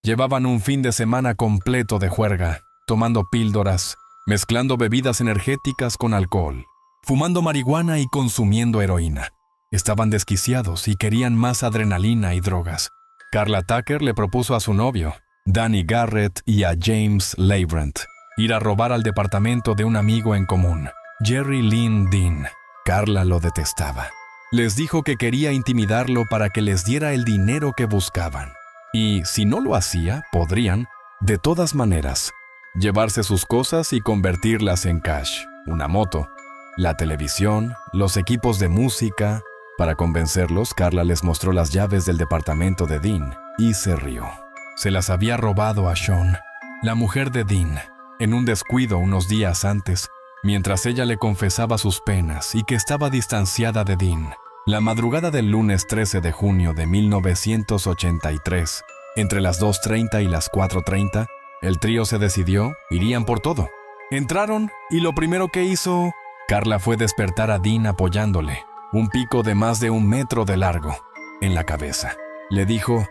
Llevaban un fin de semana completo de juerga, tomando píldoras, mezclando bebidas energéticas con alcohol, fumando marihuana y consumiendo heroína. Estaban desquiciados y querían más adrenalina y drogas. Carla Tucker le propuso a su novio, Danny Garrett, y a James Leibrand ir a robar al departamento de un amigo en común, Jerry Lynn Dean. Carla lo detestaba. Les dijo que quería intimidarlo para que les diera el dinero que buscaban. Y si no lo hacía, podrían, de todas maneras, llevarse sus cosas y convertirlas en cash, una moto, la televisión, los equipos de música. Para convencerlos, Carla les mostró las llaves del departamento de Dean y se rió. Se las había robado a Sean, la mujer de Dean, en un descuido unos días antes, mientras ella le confesaba sus penas y que estaba distanciada de Dean. La madrugada del lunes 13 de junio de 1983, entre las 2:30 y las 4:30, el trío se decidió, irían por todo. Entraron y lo primero que hizo, Carla fue despertar a Dean apoyándole, un pico de más de 1 metro de largo, en la cabeza. Le dijo,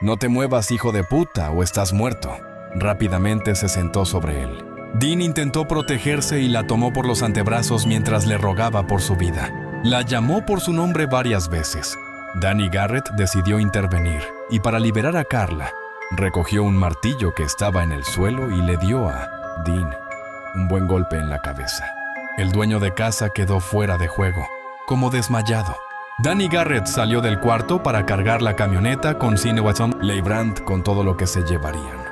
«No te muevas, hijo de puta, o estás muerto». Rápidamente se sentó sobre él. Dean intentó protegerse y la tomó por los antebrazos mientras le rogaba por su vida. La llamó por su nombre varias veces. Danny Garrett decidió intervenir y para liberar a Carla, recogió un martillo que estaba en el suelo y le dio a Dean un buen golpe en la cabeza. El dueño de casa quedó fuera de juego, como desmayado. Danny Garrett salió del cuarto para cargar la camioneta con Sinewatson Leibrand con todo lo que se llevarían.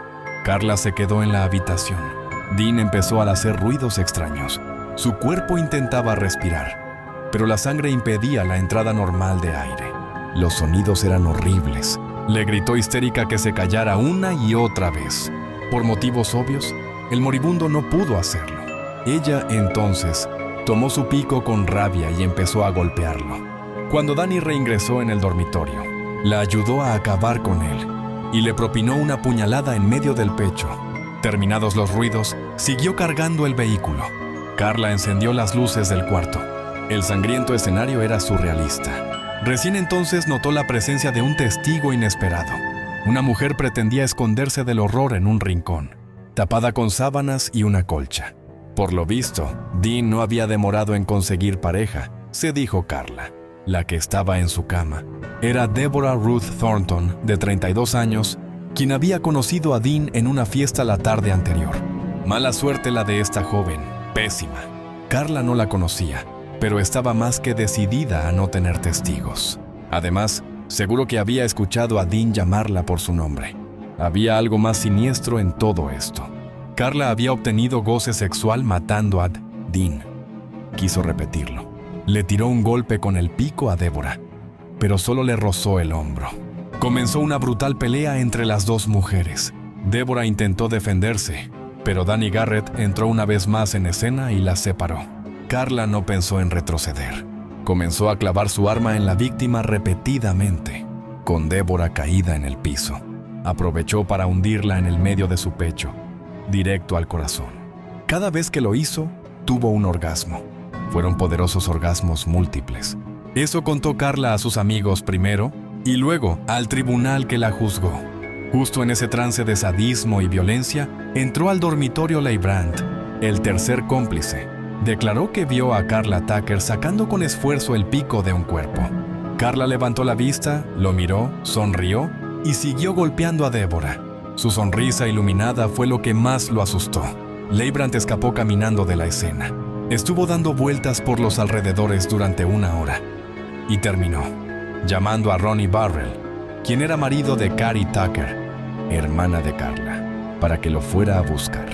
Carla se quedó en la habitación. Dean empezó a hacer ruidos extraños. Su cuerpo intentaba respirar, pero la sangre impedía la entrada normal de aire. Los sonidos eran horribles. Le gritó histérica que se callara una y otra vez. Por motivos obvios, el moribundo no pudo hacerlo. Ella, entonces, tomó su pico con rabia y empezó a golpearlo. Cuando Danny reingresó en el dormitorio, la ayudó a acabar con él y le propinó una puñalada en medio del pecho. Terminados los ruidos, siguió cargando el vehículo. Carla encendió las luces del cuarto. El sangriento escenario era surrealista. Recién entonces notó la presencia de un testigo inesperado. Una mujer pretendía esconderse del horror en un rincón, tapada con sábanas y una colcha. Por lo visto, Dean no había demorado en conseguir pareja, se dijo Carla. La que estaba en su cama era Deborah Ruth Thornton, de 32 años, quien había conocido a Dean en una fiesta la tarde anterior. Mala suerte la de esta joven, pésima. Carla no la conocía, pero estaba más que decidida a no tener testigos. Además, seguro que había escuchado a Dean llamarla por su nombre. Había algo más siniestro en todo esto. Carla había obtenido goce sexual matando a Dean. Quiso repetirlo. Le tiró un golpe con el pico a Deborah, pero solo le rozó el hombro. Comenzó una brutal pelea entre las dos mujeres. Deborah intentó defenderse, pero Danny Garrett entró una vez más en escena y las separó. Carla no pensó en retroceder. Comenzó a clavar su arma en la víctima repetidamente, con Deborah caída en el piso. Aprovechó para hundirla en el medio de su pecho, directo al corazón. Cada vez que lo hizo, tuvo un orgasmo. Fueron poderosos orgasmos múltiples. Eso contó Carla a sus amigos primero y luego al tribunal que la juzgó. Justo en ese trance de sadismo y violencia, entró al dormitorio Leibrand, el tercer cómplice. Declaró que vio a Carla Tucker sacando con esfuerzo el pico de un cuerpo. Carla levantó la vista, lo miró, sonrió y siguió golpeando a Deborah. Su sonrisa iluminada fue lo que más lo asustó. Leibrand escapó caminando de la escena. Estuvo dando vueltas por los alrededores durante 1 hora y terminó llamando a Ronnie Barrell, quien era marido de Carrie Tucker, hermana de Carla, para que lo fuera a buscar.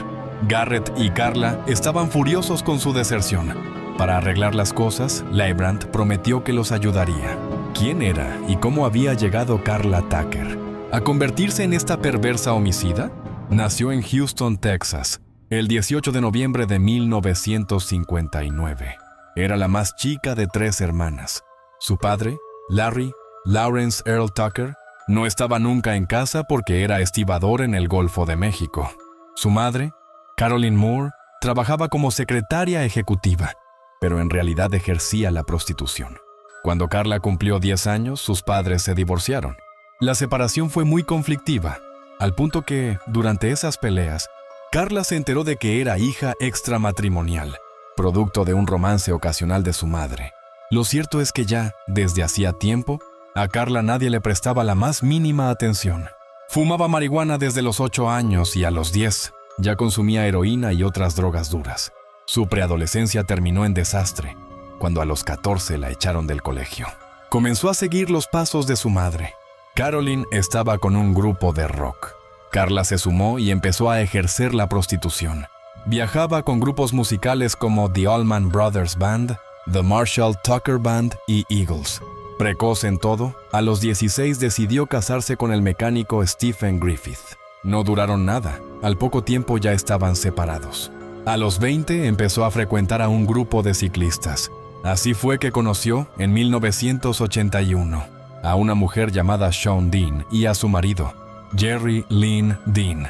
Garrett y Carla estaban furiosos con su deserción. Para arreglar las cosas, Leibrand prometió que los ayudaría. ¿Quién era y cómo había llegado Carla Tucker a convertirse en esta perversa homicida? Nació en Houston, Texas, el 18 de noviembre de 1959. Era la más chica de 3 hermanas. Su padre, Larry Lawrence Earl Tucker, no estaba nunca en casa porque era estibador en el Golfo de México. Su madre, Carolyn Moore, trabajaba como secretaria ejecutiva, pero en realidad ejercía la prostitución. Cuando Carla cumplió 10 años, sus padres se divorciaron. La separación fue muy conflictiva. al punto que, durante esas peleas, Carla se enteró de que era hija extramatrimonial, producto de un romance ocasional de su madre. Lo cierto es que ya, desde hacía tiempo, a Carla nadie le prestaba la más mínima atención. Fumaba marihuana desde los 8 años y a los 10 ya consumía heroína y otras drogas duras. Su preadolescencia terminó en desastre, cuando a los 14 la echaron del colegio. Comenzó a seguir los pasos de su madre. Caroline estaba con un grupo de rock. Carla se sumó y empezó a ejercer la prostitución. Viajaba con grupos musicales como The Allman Brothers Band, The Marshall Tucker Band y Eagles. Precoz en todo, a los 16 decidió casarse con el mecánico Stephen Griffith. No duraron nada, al poco tiempo ya estaban separados. A los 20 empezó a frecuentar a un grupo de ciclistas. Así fue que conoció, en 1981, a una mujer llamada Shawn Dean y a su marido, Jerry Lynn Dean.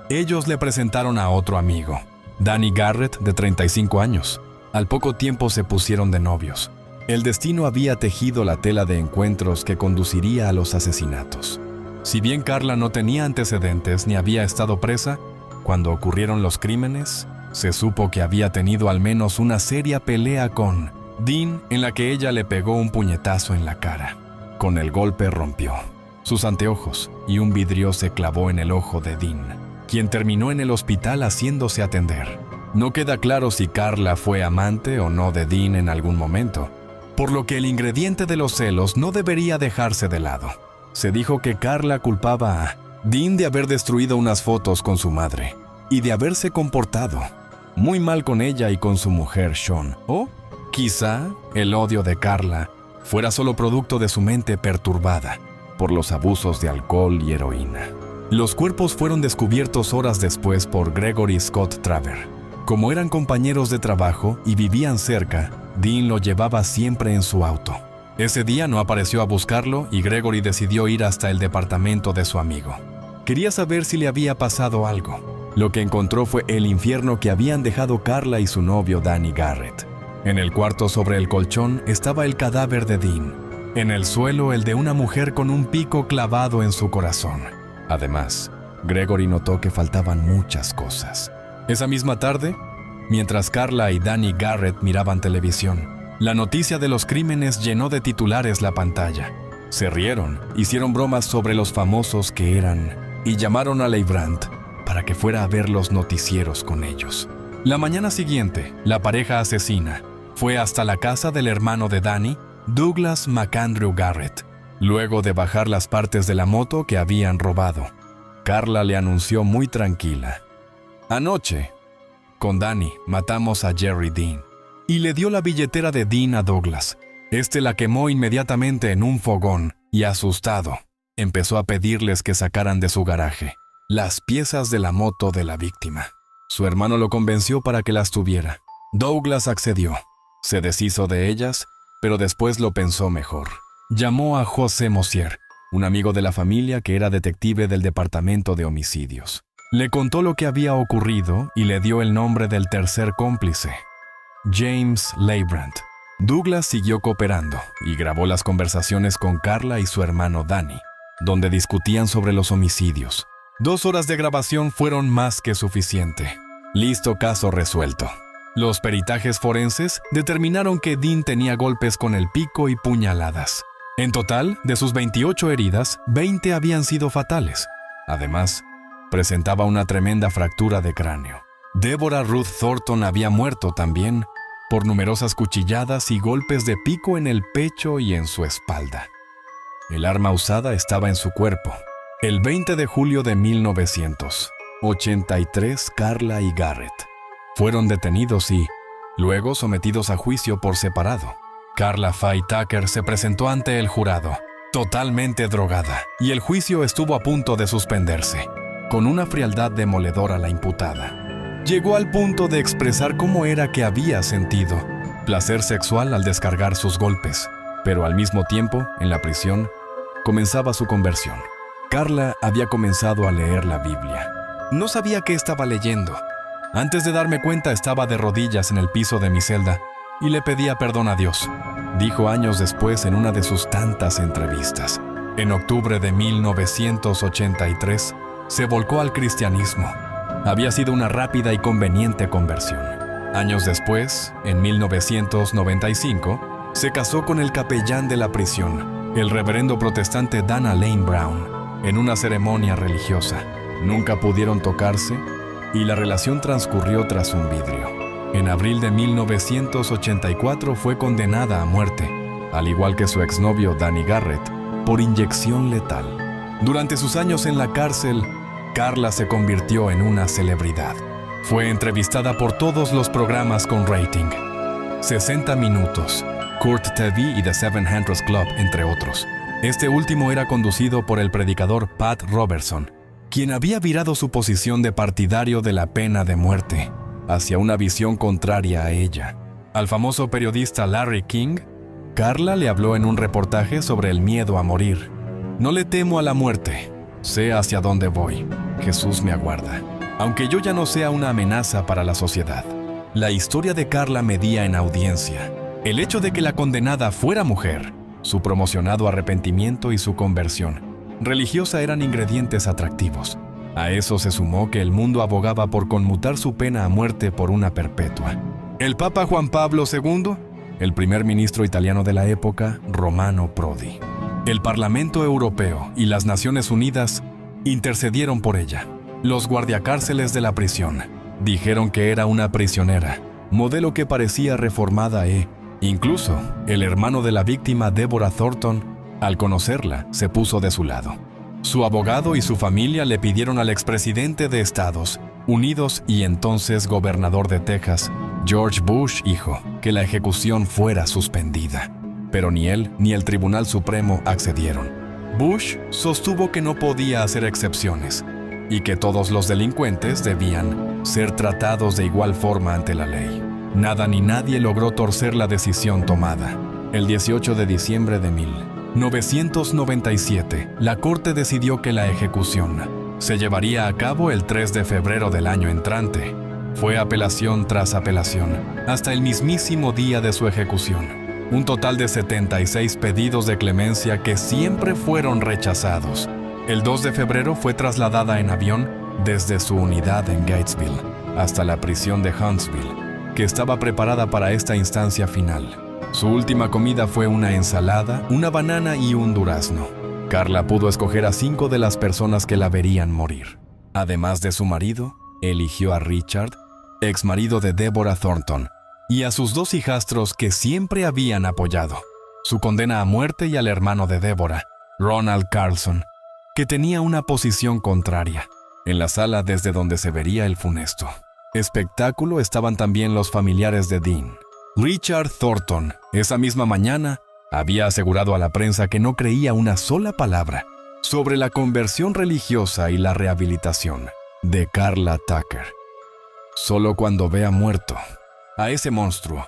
Ellos le presentaron a otro amigo, Danny Garrett, de 35 años. Al poco tiempo se pusieron de novios. El destino había tejido la tela de encuentros que conduciría a los asesinatos. Si bien Carla no tenía antecedentes ni había estado presa, cuando ocurrieron los crímenes, se supo que había tenido al menos una seria pelea con Dean, en la que ella le pegó un puñetazo en la cara. Con el golpe rompió sus anteojos y un vidrio se clavó en el ojo de Dean, quien terminó en el hospital haciéndose atender. No queda claro si Carla fue amante o no de Dean en algún momento, por lo que el ingrediente de los celos no debería dejarse de lado. Se dijo que Carla culpaba a Dean de haber destruido unas fotos con su madre y de haberse comportado muy mal con ella y con su mujer Shawn. O quizá el odio de Carla fuera solo producto de su mente perturbada por los abusos de alcohol y heroína. Los cuerpos fueron descubiertos horas después por Gregory Scott Traver. Como eran compañeros de trabajo y vivían cerca, Dean lo llevaba siempre en su auto. Ese día no apareció a buscarlo y Gregory decidió ir hasta el departamento de su amigo. Quería saber si le había pasado algo. Lo que encontró fue el infierno que habían dejado Carla y su novio Danny Garrett. En el cuarto sobre el colchón estaba el cadáver de Dean. En el suelo el de una mujer con un pico clavado en su corazón. Además, Gregory notó que faltaban muchas cosas. Esa misma tarde, mientras Carla y Danny Garrett miraban televisión, la noticia de los crímenes llenó de titulares la pantalla. Se rieron, hicieron bromas sobre los famosos que eran y llamaron a Leigh Brandt para que fuera a ver los noticieros con ellos. La mañana siguiente, la pareja asesina fue hasta la casa del hermano de Danny, Douglas McAndrew Garrett. Luego de bajar las partes de la moto que habían robado, Carla le anunció muy tranquila: «Anoche, con Danny, matamos a Jerry Dean», y le dio la billetera de Dean a Douglas. Este la quemó inmediatamente en un fogón y, asustado, empezó a pedirles que sacaran de su garaje las piezas de la moto de la víctima. Su hermano lo convenció para que las tuviera. Douglas accedió. Se deshizo de ellas, pero después lo pensó mejor. Llamó a José Mosier, un amigo de la familia que era detective del departamento de homicidios. Le contó lo que había ocurrido y le dio el nombre del tercer cómplice, James Leigh Brandt. Douglas siguió cooperando y grabó las conversaciones con Carla y su hermano Danny, donde discutían sobre los homicidios. 2 horas de grabación fueron más que suficiente. Listo, caso resuelto. Los peritajes forenses determinaron que Dean tenía golpes con el pico y puñaladas. En total, de sus 28 heridas, 20 habían sido fatales. Además, presentaba una tremenda fractura de cráneo. Deborah Ruth Thornton había muerto también por numerosas cuchilladas y golpes de pico en el pecho y en su espalda. El arma usada estaba en su cuerpo. El 20 de julio de 1983, Carla y Garrett fueron detenidos y, luego, sometidos a juicio por separado. Carla Faye Tucker se presentó ante el jurado, totalmente drogada, y el juicio estuvo a punto de suspenderse. Con una frialdad demoledora la imputada llegó al punto de expresar cómo era que había sentido placer sexual al descargar sus golpes, pero al mismo tiempo, en la prisión, comenzaba su conversión. Carla había comenzado a leer la Biblia. No sabía qué estaba leyendo. Antes de darme cuenta, estaba de rodillas en el piso de mi celda y le pedía perdón a Dios, dijo años después en una de sus tantas entrevistas. En octubre de 1983, se volcó al cristianismo. Había sido una rápida y conveniente conversión. Años después, en 1995, se casó con el capellán de la prisión, el reverendo protestante Dana Lane Brown, en una ceremonia religiosa. Nunca pudieron tocarse y la relación transcurrió tras un vidrio. En abril de 1984 fue condenada a muerte, al igual que su exnovio Danny Garrett, por inyección letal. Durante sus años en la cárcel, Carla se convirtió en una celebridad. Fue entrevistada por todos los programas con rating. 60 Minutos, Court TV y The 700 Club, entre otros. Este último era conducido por el predicador Pat Robertson, quien había virado su posición de partidario de la pena de muerte hacia una visión contraria a ella. Al famoso periodista Larry King, Carla le habló en un reportaje sobre el miedo a morir. No le temo a la muerte, sé hacia dónde voy. Jesús me aguarda, aunque yo ya no sea una amenaza para la sociedad. La historia de Carla medía en audiencia. El hecho de que la condenada fuera mujer, su promocionado arrepentimiento y su conversión religiosa eran ingredientes atractivos. A eso se sumó que el mundo abogaba por conmutar su pena a muerte por una perpetua. El Papa Juan Pablo II, el primer ministro italiano de la época, Romano Prodi, el Parlamento Europeo y las Naciones Unidas intercedieron por ella. Los guardiacárceles de la prisión dijeron que era una prisionera, modelo que parecía reformada incluso el hermano de la víctima, Deborah Thornton, al conocerla, se puso de su lado. Su abogado y su familia le pidieron al expresidente de Estados Unidos y entonces gobernador de Texas, George Bush hijo, que la ejecución fuera suspendida. Pero ni él ni el Tribunal Supremo accedieron. Bush sostuvo que no podía hacer excepciones y que todos los delincuentes debían ser tratados de igual forma ante la ley. Nada ni nadie logró torcer la decisión tomada. El 18 de diciembre de 1997, la Corte decidió que la ejecución se llevaría a cabo el 3 de febrero del año entrante. Fue apelación tras apelación, hasta el mismísimo día de su ejecución. Un total de 76 pedidos de clemencia que siempre fueron rechazados. El 2 de febrero fue trasladada en avión desde su unidad en Gatesville hasta la prisión de Huntsville, que estaba preparada para esta instancia final. Su última comida fue una ensalada, una banana y un durazno. Carla pudo escoger a 5 de las personas que la verían morir. Además de su marido, eligió a Richard, ex marido de Deborah Thornton, y a sus 2 hijastros que siempre habían apoyado. Su condena a muerte y al hermano de Deborah, Ronald Carlson, que tenía una posición contraria. En la sala desde donde se vería el funesto espectáculo estaban también los familiares de Dean. Richard Thornton, esa misma mañana, había asegurado a la prensa que no creía una sola palabra sobre la conversión religiosa y la rehabilitación de Carla Tucker. Solo cuando vea muerto a ese monstruo,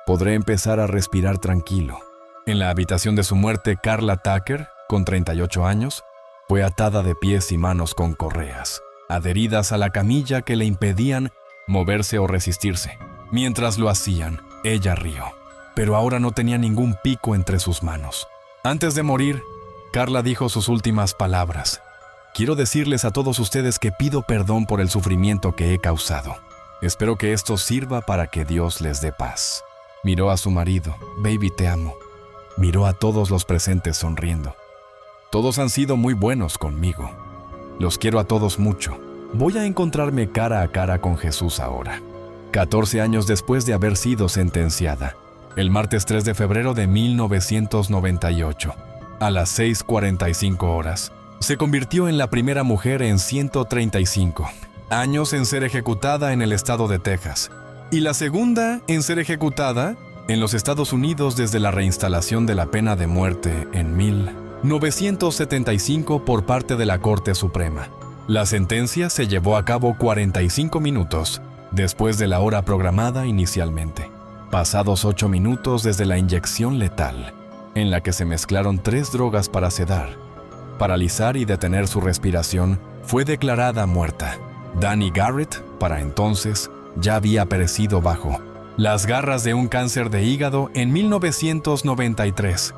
podré empezar a respirar tranquilo. En la habitación de su muerte, Carla Tucker, con 38 años, fue atada de pies y manos con correas, adheridas a la camilla que le impedían moverse o resistirse. Mientras lo hacían, ella rió, pero ahora no tenía ningún pico entre sus manos. Antes de morir, Carla dijo sus últimas palabras. Quiero decirles a todos ustedes que pido perdón por el sufrimiento que he causado. Espero que esto sirva para que Dios les dé paz. Miró a su marido. Baby, te amo. Miró a todos los presentes sonriendo. Todos han sido muy buenos conmigo. Los quiero a todos mucho. Voy a encontrarme cara a cara con Jesús ahora. 14 años después de haber sido sentenciada, el martes 3 de febrero de 1998, a las 6:45 horas, se convirtió en la primera mujer en 135 años en ser ejecutada en el estado de Texas, y la segunda en ser ejecutada en los Estados Unidos desde la reinstalación de la pena de muerte en 1975 por parte de la Corte Suprema. La sentencia se llevó a cabo 45 minutos después de la hora programada inicialmente, pasados 8 minutos desde la inyección letal, en la que se mezclaron 3 drogas para sedar, paralizar y detener su respiración. Fue declarada muerta. Danny Garrett, para entonces, ya había perecido bajo las garras de un cáncer de hígado en 1993,